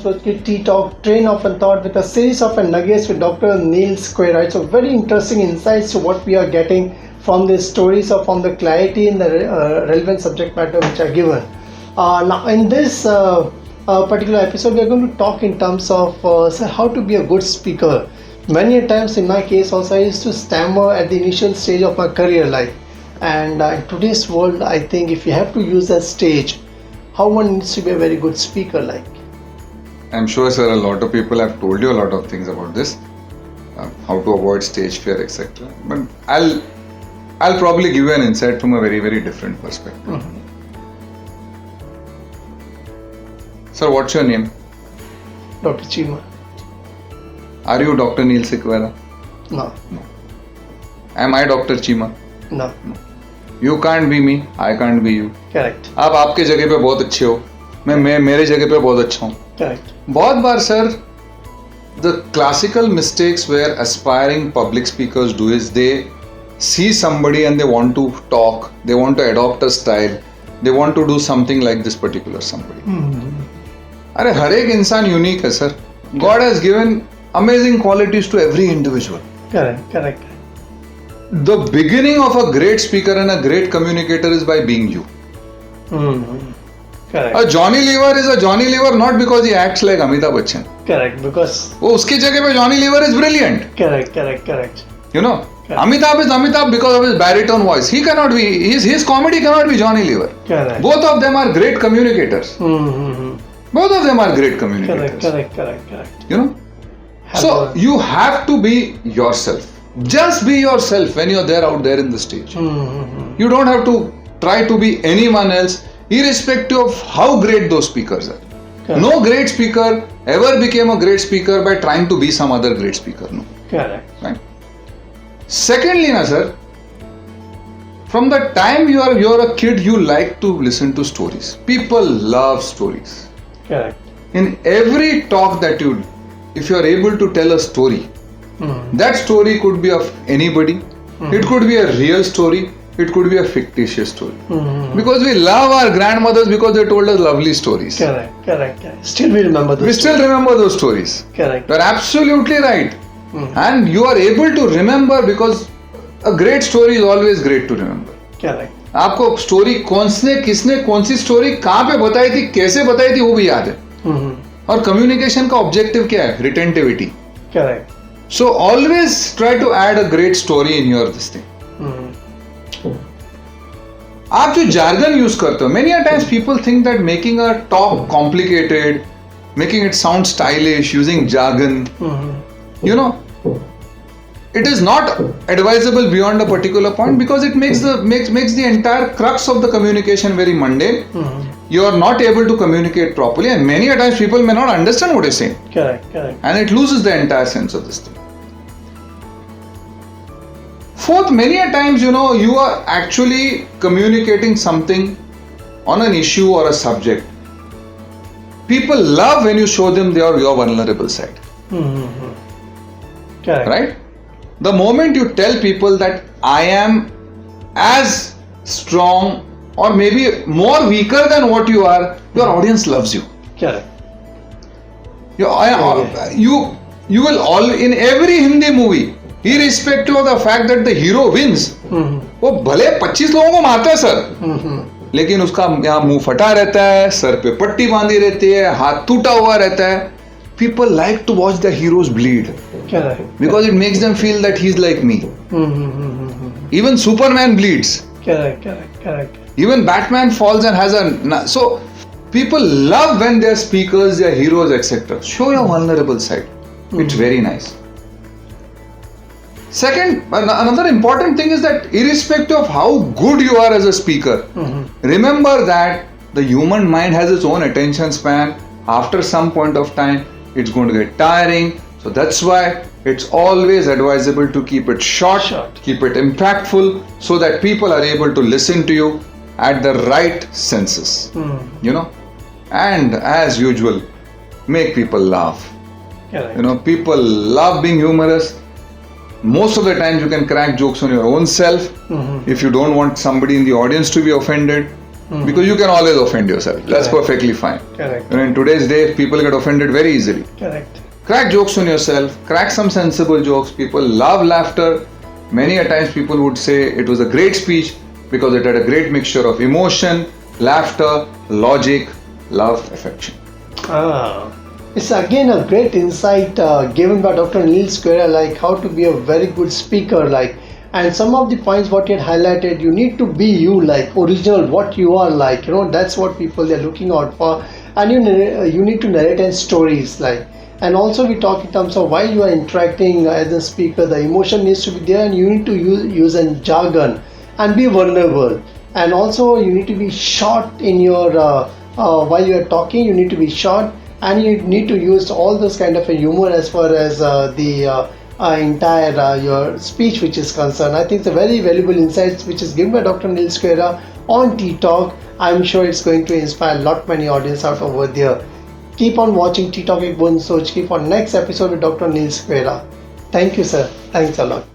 with ttalk, Train of Thought, with a series of nuggets with Dr. Neil Sequeira. Right? So very interesting insights to what we are getting from the stories or from the clarity in the relevant subject matter which are given. Now in this particular episode, we are going to talk in terms of how to be a good speaker. Many times in my case also, I used to stammer at the initial stage of my career life. And in today's world, I think if you have to use that stage, how one needs to be a very good speaker like? I'm sure, sir, a lot of people have told you a lot of things about this, how to avoid stage fear, etc. But I'll probably give you an insight from a very, very different perspective. Mm-hmm. Sir, what's your name? Dr. Chima. Are you Dr. Neil Sequeira? No. Am I Dr. Chima? No. You can't be me, I can't be you. Correct. आप आपके जगह पे बहुत अच्छे हो, मैं मेरे जगह पे बहुत अच्छा हूँ. Correct. बहुत बार sir, the classical mistakes where aspiring public speakers do is they see somebody and they want to talk, they want to adopt a style, they want to do something like this particular somebody. Mm-hmm. अरे हर एक इंसान unique है sir. God has given amazing qualities to every individual. Correct. The beginning of a great speaker and a great communicator is by being you. Mm-hmm. Correct. A Johnny Lever is a Johnny Lever not because he acts like Amitabh Bachchan. Correct, because... वो उसकी जगह पे Johnny Lever is brilliant. Correct. You know, Correct. Amitabh is Amitabh because of his baritone voice. He cannot be, his comedy cannot be Johnny Lever. Correct. Both of them are great communicators. Mm-hmm. Both of them are great communicators. Correct. You know? So you have to be yourself. Just be yourself when you're there out there in the stage. Mm-hmm. You don't have to try to be anyone else, irrespective of how great those speakers are. Correct. No great speaker ever became a great speaker by trying to be some other great speaker. No. Correct. Right? Secondly, sir, from the time you're a kid, you like to listen to stories. People love stories. Correct. In every talk that you do, if you are able to tell a story, that story could be of anybody. It could be a real story. It could be a fictitious story. Because we love our grandmothers because they told us lovely stories. Correct. Still we remember those stories. Still remember those stories. Correct. You're absolutely right. And you are able to remember because a great story is always great to remember. Correct. आपको story किसने कौन सी story कहाँ पे बताई थी, कैसे बताई थी, वो भी याद है. और कम्युनिकेशन का ऑब्जेक्टिव क्या है? Retentivity. Correct. So always try to add a great story in your this thing. आप जो jargon use करते हो, many a times people think that making a talk complicated, making it sound stylish, using jargon, you know, it is not advisable beyond a particular point because it makes the entire crux of the communication very mundane. You are not able to communicate properly, and many a times people may not understand what you're saying. Correct. And it loses the entire sense of this thing. Fourth, many a times, you know, you are actually communicating something on an issue or a subject. People love when you show them your vulnerable side. Correct. Right? The moment you tell people that I am as strong or maybe more weaker than what you are, your audience loves you. Correct. You will all in every Hindi movie, irrespective of the fact that the hero wins, वो भले 25 लोगों को मारता है sir, लेकिन उसका यहाँ मुंह फटा रहता है, सर पे पट्टी बांधी रहती है, हाथ टूटा हुआ रहता है. People like to watch the heroes bleed. Correct. Because it makes them feel that he's like me. Even Superman bleeds. Correct. Even Batman falls and has a... So, people love when they're speakers, they're heroes, etc. Show your vulnerable side. It's very nice. Second, another important thing is that irrespective of how good you are as a speaker, remember that the human mind has its own attention span. After some point of time, it's going to get tiring. So that's why it's always advisable to keep it short, keep it impactful, so that people are able to listen to you at the right senses. You know, and as usual, make people laugh. Correct. You know, people love being humorous. Most of the time you can crack jokes on your own self. If you don't want somebody in the audience to be offended, because you can always offend yourself. That's Correct. perfectly fine. Correct. In today's day, people get offended very easily. Correct. Crack jokes on yourself, crack some sensible jokes. People love laughter. Many a times people would say it was a great speech because it had a great mixture of emotion, laughter, logic, love, affection. It's again a great insight given by Dr. Neil Sequeira, like how to be a very good speaker, like, and some of the points what he had highlighted, you need to be you, like original, what you are, like, that's what people they're looking out for, and you need to narrate in stories, like, and also we talk in terms of while you are interacting as a speaker, the emotion needs to be there, and you need to use a jargon and be vulnerable, and also you need to be short in your while you are talking, you need to be short, and you need to use all those kind of a humor as far as the entire your speech which is concerned. I think it's a very valuable insights which is given by Dr. Neil Sequeira on ttalk. I'm sure it's going to inspire a lot many audience out over there. Keep on watching ttalk with Boond, Soch. Keep on next episode with Dr. Neil Sequeira. Thank you, sir. Thanks a lot.